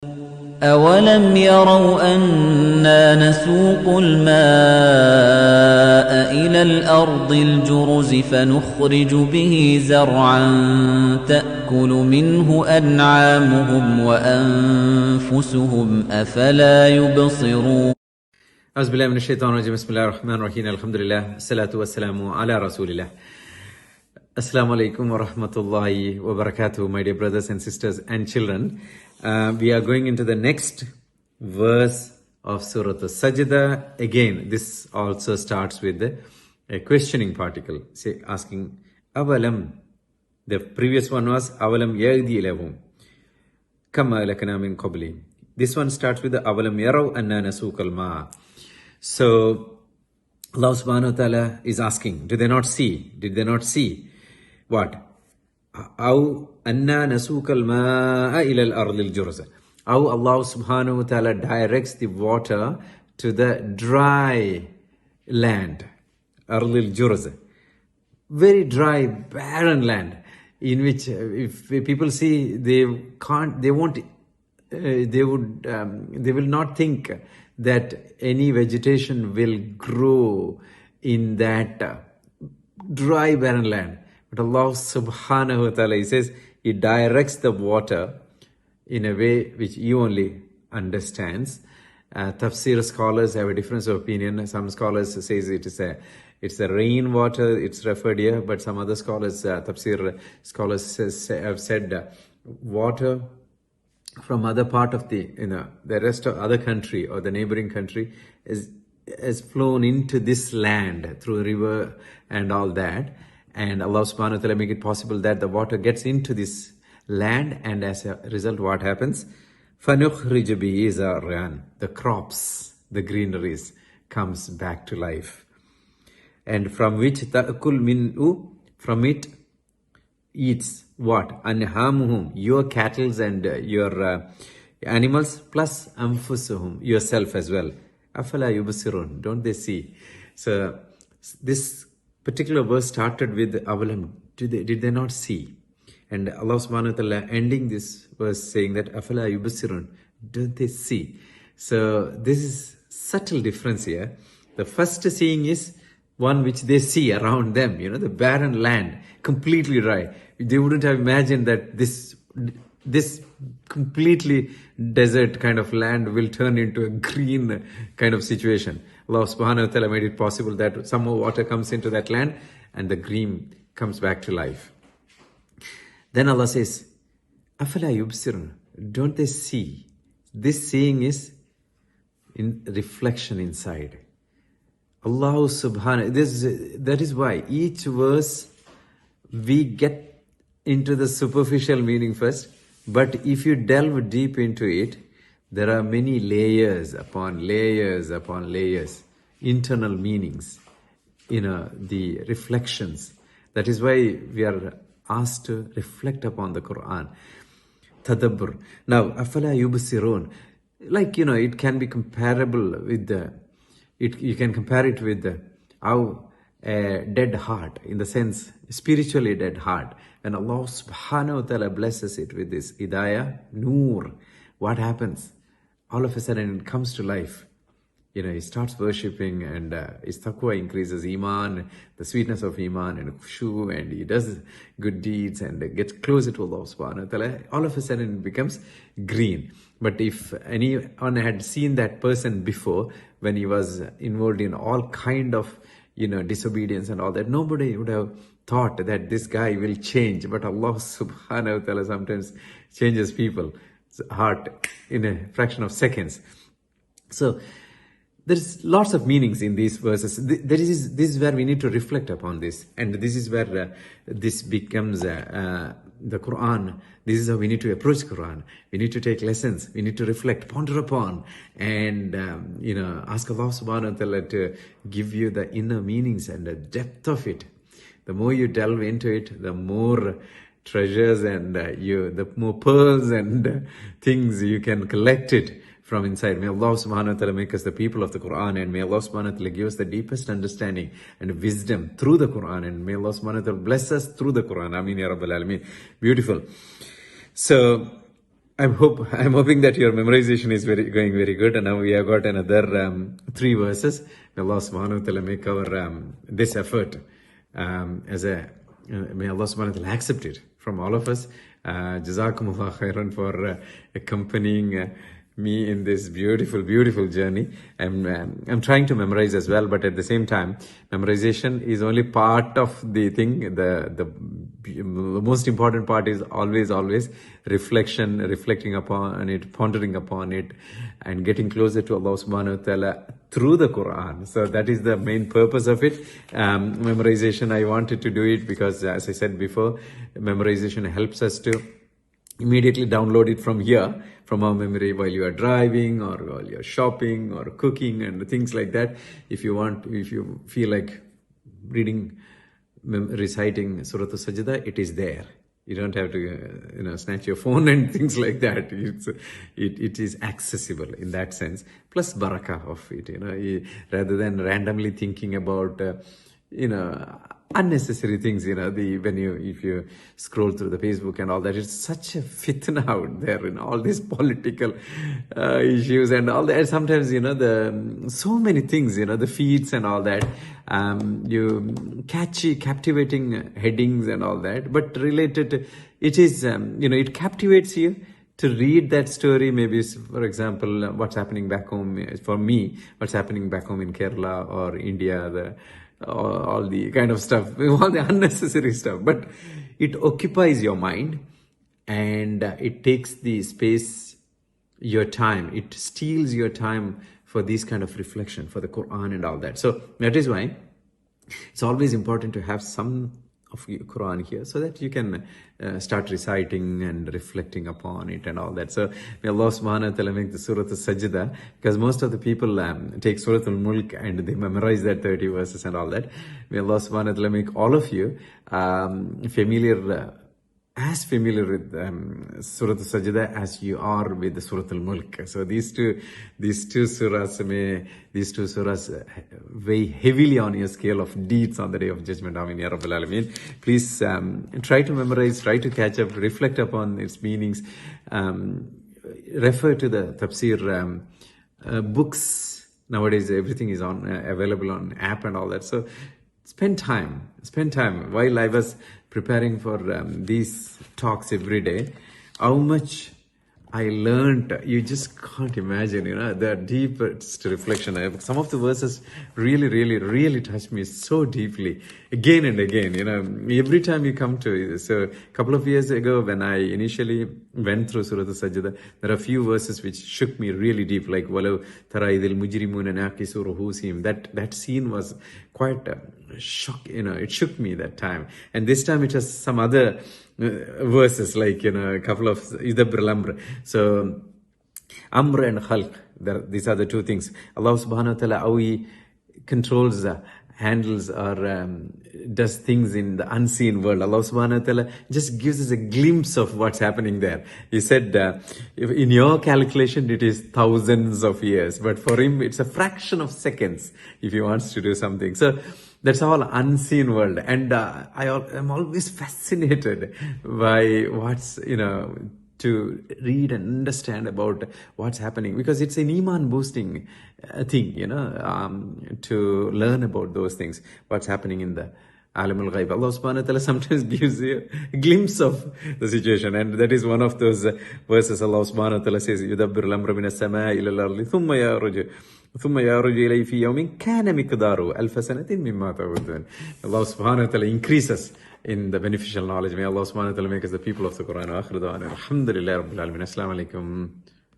أَوَلَمْ يَرَوْا أَنَّا نَسُوقُ الْمَاءَ إِلَى الْأَرْضِ الْجُرُزِ فَنُخْرِجُ بِهِ زَرْعًا تَأْكُلُ مِنْهُ أَنْعَامُهُمْ وَأَنْفُسُهُمْ أَفَلَا يُبْصِرُونَ أعوذ بالله من الشيطان الرجيم بسم الله الرحمن الرحيم الحمد لله الصلاة والسلام على رسول الله. Assalamu alaikum wa rahmatullahi wa barakatuh, my dear brothers and sisters and children. We are going into the next verse of Surah Sajdah. Again, this also starts with a questioning particle, say asking Avalam. The previous one was Avalam Yagdi Ilahum Kama Lakana min Qabli. This one starts with the Avalam Yarau Anna Nasukal Ma. So Allah subhanahu wa ta'ala is asking, did they not see? Did they not see? What? أو أننا نسوق الماء إلى الأرض الجرز. أو Allah subhanahu wa ta'ala directs the water to the dry land. أرض الجرز. Very dry, barren land, in which if people see, they will not think that any vegetation will grow in that dry, barren land. But Allah subhanahu wa ta'ala, He says, He directs the water in a way which He only understands. Tafsir scholars have a difference of opinion. Some scholars say it's a rain water, it's referred here, but some other scholars, Tafsir scholars have said water from other part of the rest of other country or the neighboring country has flown into this land through a river and all that. And Allah subhanahu wa ta'ala make it possible that the water gets into this land, and as a result what happens? فَنُخْرِجُ بِهِ زَرْعًا. The crops, the greeneries comes back to life. And from which تَأْكُلْ مِنْهُ, from it eats what? أَنْهَامُهُمْ, your cattle and your animals, plus أَنفُسُهُمْ, yourself as well. أَفَلَا يُبْصِرُونَ, don't they see? So this particular verse started with Avalam. Did they not see? And Allah subhanahu wa ta'ala ending this verse saying that Afala yubsirun, don't they see? So this is subtle difference here. The first seeing is one which they see around them, the barren land, completely dry. They wouldn't have imagined that this completely desert kind of land will turn into a green kind of situation. Allah subhanahu wa ta'ala made it possible that some more water comes into that land and the green comes back to life. Then Allah says, Afala yubsirun, don't they see? This seeing is in reflection inside. Allah subhanahu, that is why each verse we get into the superficial meaning first, but if you delve deep into it, there are many layers upon layers upon layers, internal meanings, the reflections. That is why we are asked to reflect upon the Quran. Tadabbur. Now, afala yubsirun, like, it can be comparable with you can compare it with how a dead heart, in the sense, spiritually dead heart. And Allah subhanahu wa ta'ala blesses it with this hidayah, noor. What happens? All of a sudden it comes to life. He starts worshipping, and his taqwa increases, iman, the sweetness of iman and khushu, and he does good deeds and gets closer to Allah subhanahu wa ta'ala. All of a sudden it becomes green. But if anyone had seen that person before, when he was involved in all kind of disobedience and all that, nobody would have thought that this guy will change. But Allah subhanahu wa ta'ala sometimes changes people's heart in a fraction of seconds. So there's lots of meanings in these verses. This is where we need to reflect upon this. And this is where this becomes the Quran. This is how we need to approach Quran. We need to take lessons. We need to reflect, ponder upon, and ask Allah subhanahu wa ta'ala to give you the inner meanings and the depth of it. The more you delve into it, the more treasures and the more pearls and things you can collect it from inside. May Allah subhanahu wa ta'ala make us the people of the Quran, and may Allah subhanahu wa ta'ala give us the deepest understanding and wisdom through the Quran, and may Allah subhanahu wa ta'ala bless us through the Quran. Ameen ya Rabbal Alameen. Beautiful. So I'm hoping that your memorization is going very good. And now we have got another 3 verses. May Allah subhanahu wa ta'ala make our this effort as a may Allah subhanahu wa ta'ala accept it from all of us. Jazakumullah khairan for accompanying me in this beautiful journey. I'm trying to memorize as well, but at the same time, memorization is only part of the thing. The most important part is always reflecting upon it, pondering upon it, and getting closer to Allah subhanahu wa ta'ala through the Quran. So that is the main purpose of it. Memorization, I wanted to do it because, as I said before, memorization helps us to immediately download it from here, from our memory, while you are driving or while you're shopping or cooking and things like that. If you feel like reciting Surah Sajdah, it is there. You don't have to, snatch your phone and things like that. It is accessible in that sense. Plus barakah of it, rather than randomly thinking about, unnecessary things, if you scroll through the Facebook and all that, it's such a fitna out there, all these political issues and all that. Sometimes, so many things, the feeds and all that, you catchy, captivating headings and all that, but related to, it is, it captivates you to read that story. Maybe, for example, what's happening back home, for me, what's happening back home in Kerala or India, all the kind of stuff, all the unnecessary stuff, but it occupies your mind and it takes the space, your time, it steals your time for this kind of reflection, for the Quran and all that. So that is why it's always important to have some of Quran here, so that you can start reciting and reflecting upon it and all that. So may Allah subhanahu wa ta'ala make the Surah Sajdah, because most of the people take Surah Al-Mulk and they memorize that 30 verses and all that. May Allah subhanahu wa ta'ala make all of you as familiar with Surah Sajdah as you are with the Surah Al-Mulk. So these two surahs weigh heavily on your scale of deeds on the Day of Judgment. Amin ya Rabbil Alameen. Please try to memorize, try to catch up, reflect upon its meanings, refer to the tafsir books. Nowadays everything is available on app and all that. So spend time. While I was preparing for these talks every day, how much I learned, you just can't imagine, the deepest reflection. Some of the verses really touched me so deeply, again and again, every time you come to it. So a couple of years ago, when I initially went through Surah Sajdah, there are a few verses which shook me really deep, like وَلَوْ تَرَى إِذِ الْمُجْرِمُونَ نَاكِسُوا رُءُوسِهِمْ. That scene was quite shock, it shook me that time. And this time it was some other verses, like, a couple of Idabbir al-Amr. So, Amr and Khalq, these are the two things. Allah subhanahu wa ta'ala, how He controls, handles or does things in the unseen world. Allah subhanahu wa ta'ala just gives us a glimpse of what's happening there. He said, if in your calculation it is thousands of years, but for Him it's a fraction of seconds if He wants to do something. So that's all unseen world. And I'm always fascinated by what's, to read and understand about what's happening, because it's an iman boosting thing, to learn about those things, what's happening in the Alam al-Ghaib. Allah subhanahu wa ta'ala sometimes gives you a glimpse of the situation, and that is one of those verses. Allah subhanahu wa ta'ala says, يُدَبِّرُ الْأَمْرَ مِنَ السَّمَاءِ إِلَى الْأَرْضِ ثُمَّ يَعْرُجُ إِلَيْهِ فِي يَوْمٍ كَانَ مِقْدَارُهُ أَلْفَ سَنَةٍ مِمَّا تَعُدُّونَ. Allah subhanahu wa ta'ala increases in the beneficial knowledge. May Allah subhanahu wa ta'ala make us the people of the Quran. Wa akhiru da'wana alhamdulillahi rabbil alamin. Assalamu alaikum.